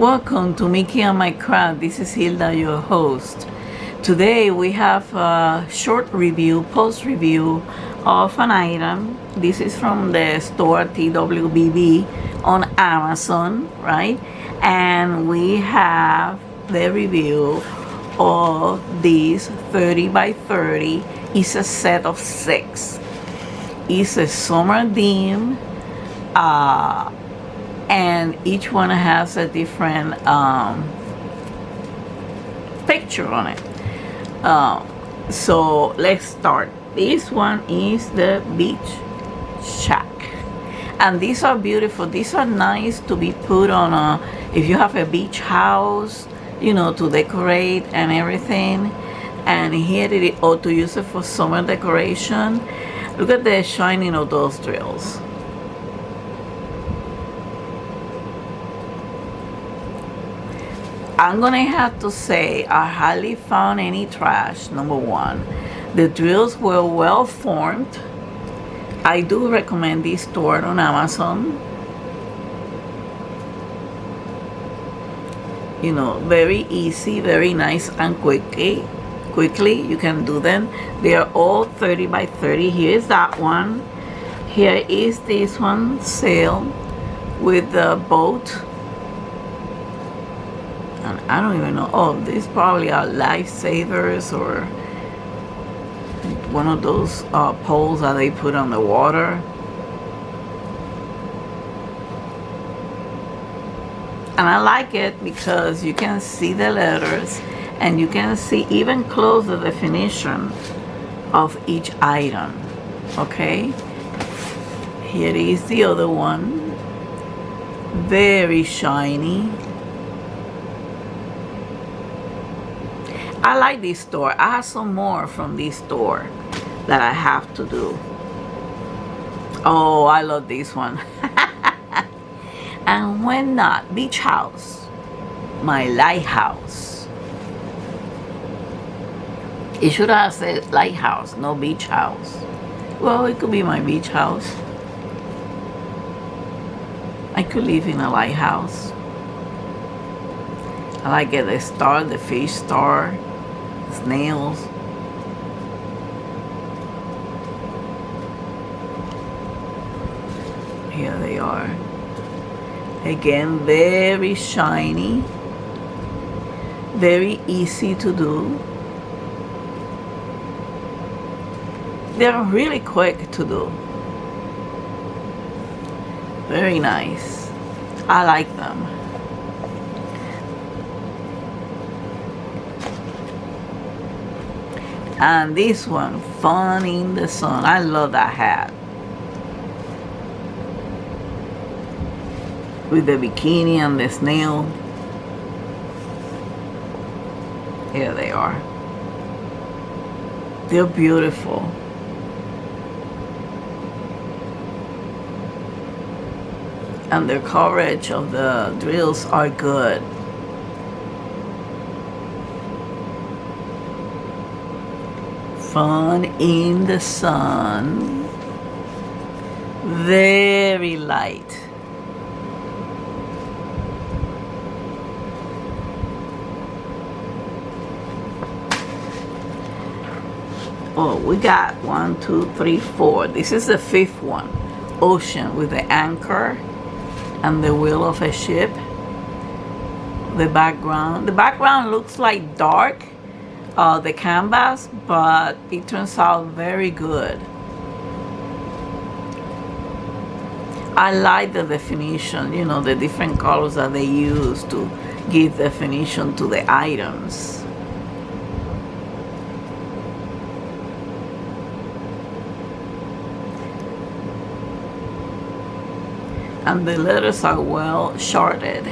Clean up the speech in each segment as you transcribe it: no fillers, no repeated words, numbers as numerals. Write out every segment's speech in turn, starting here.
Welcome to Mickey and My Craft. This is Hilda, your host. Today we have a short review, post review of an item. This is from the store TWBB on Amazon, right? And we have the review of this 30 by 30. It's a set of 6. It's a summer theme. And each one has a different picture on it. So let's start. This one is the beach shack, and these are beautiful. These are nice to be put on if you have a beach house, you know, to decorate and everything. And here it is, or to use it for summer decoration. Look at the shining of those drills. I'm gonna have to say I hardly found any trash. Number one, the drills were well formed. I do recommend this store on Amazon. You know, very easy, very nice, and quickly you can do them. They are all 30 by 30. Here is that one. Here is this one, sail with the boat. And I don't even know. Oh, these probably are lifesavers or one of those poles that they put on the water. And I like it because you can see the letters and you can see even close the definition of each item. Okay? Here is the other one. Very shiny. I like this store. I have some more from this store that I have to do. Oh, I love this one. And when not, beach house. My lighthouse. It should have said lighthouse, no beach house. Well, it could be my beach house. I could live in a lighthouse. I like it, the star, the fish star. Snails. Here they are. Again, very shiny, very easy to do. They're really quick to do. Very nice. I like them. And this one, fun in the sun. I love that hat. With the bikini and the snail. Here they are. They're beautiful. And the coverage of the drills are good. Fun in the sun. Very light. Oh, we got 1, 2, 3, 4. This is the 5th one. Ocean with the anchor and the wheel of a ship. The background looks like dark. The canvas, but it turns out very good. I like the definition, you know, the different colors that they use to give definition to the items. And the letters are well shorted.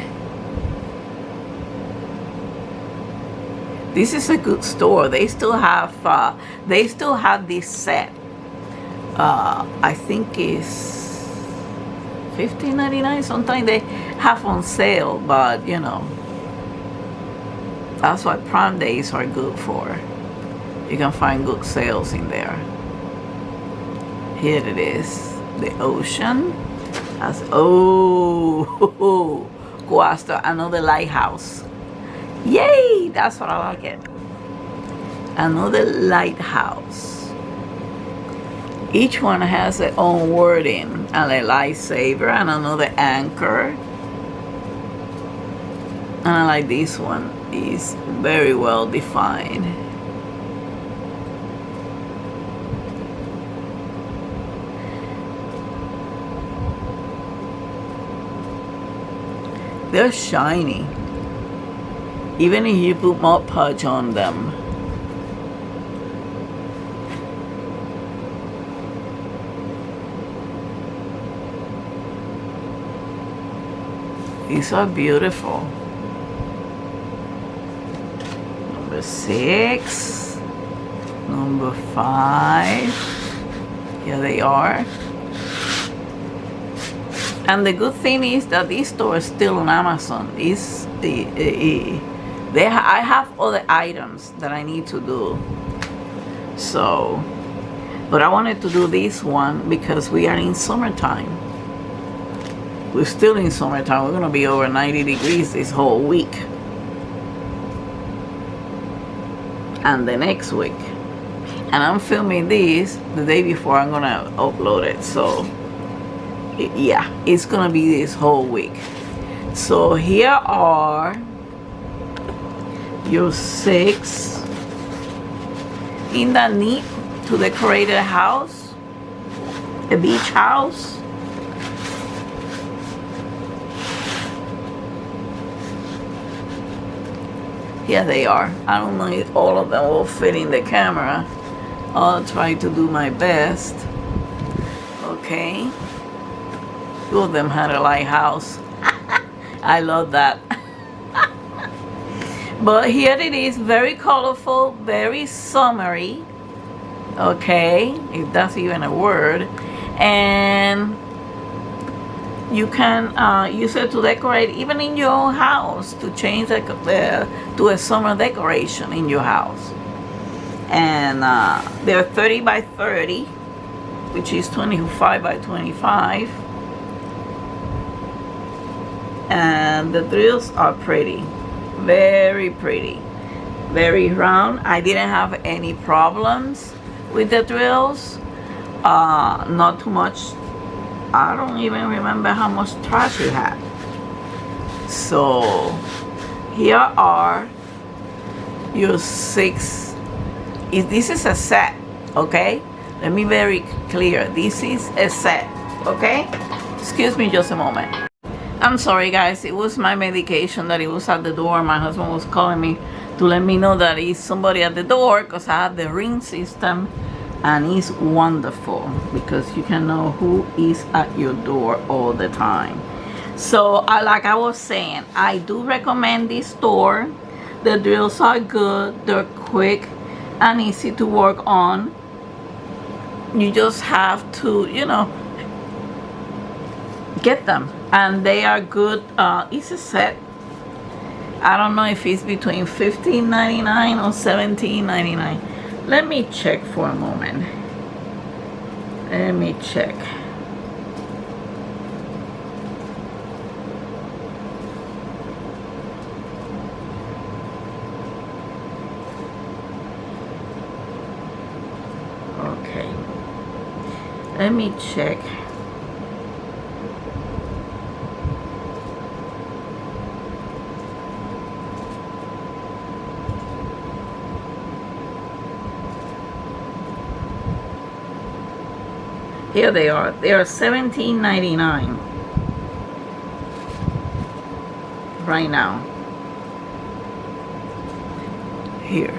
This is a good store. They still have this set. I think it's $15.99. Sometimes they have on sale, but you know, that's what Prime Days are good for. You can find good sales in there. Here it is, the ocean. As Guasta, another lighthouse. Yay! That's what I like it. Another lighthouse. Each one has their own wording. And a lightsaber and another anchor. And I like this one. It's very well defined. They're shiny, even if you put Mod Podge on them. These are beautiful. Number 6, number 5. Here they are. And the good thing is that this store is still on Amazon. I have other items that I need to do. So, but I wanted to do this one because we are in summertime. We're still in summertime. We're gonna be over 90 degrees this whole week. And the next week. And I'm filming this the day before I'm gonna upload it. So, yeah, it's gonna be this whole week. So here are your 6. Isn't that neat to decorate a house, a beach house? Here they are. I don't know if all of them will fit in the camera. I'll try to do my best. Okay. 2 of them had a lighthouse. I love that. But here it is, very colorful, very summery. Okay, if that's even a word. And you can use it to decorate even in your own house, to change to a summer decoration in your house. And they're 30 by 30, which is 25 by 25. And the drills are pretty, very pretty, very round. I didn't have any problems with the drills. Not too much. I don't even remember how much trash it had. So here are your 6. This is a set, okay? Let me be very clear. This is a set, okay? Excuse me just a moment. I'm sorry guys, it was my medication that it was at the door. My husband was calling me to let me know that it's somebody at the door, because I have the ring system, and it's wonderful because you can know who is at your door all the time. So like I was saying, I do recommend this store. The drills are good, they're quick and easy to work on. You just have to, you know, get them. And they are good. It's a set. I don't know if it's between $15.99 or $17.99. Let me check for a moment. Let me check. Okay. Let me check. Here they are. They are $17.99 right now. Here.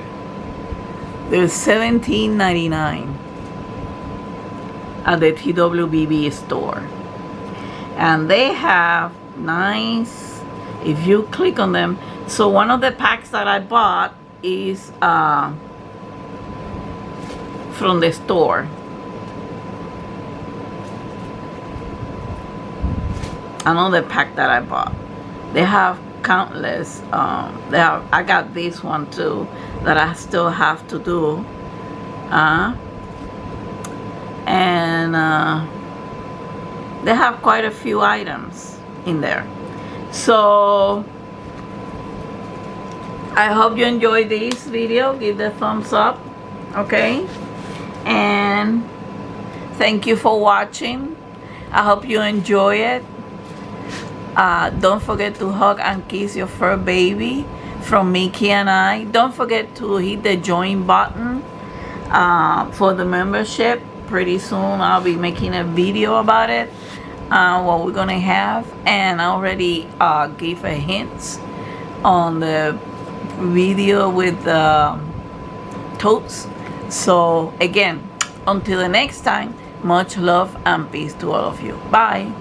They're $17.99 at the TWBB store. And they have nice, if you click on them, so one of the packs that I bought is from the store. Another pack that I bought. They have countless. I got this one too that I still have to do. And they have quite a few items in there. So I hope you enjoyed this video. Give the thumbs up, okay? And thank you for watching. I hope you enjoy it. Don't forget to hug and kiss your fur baby from Mickey and I. Don't forget to hit the join button for the membership. Pretty soon I'll be making a video about it, what we're gonna have, and I already gave a hint on the video with the totes. So again, until the next time, much love and peace to all of you. Bye.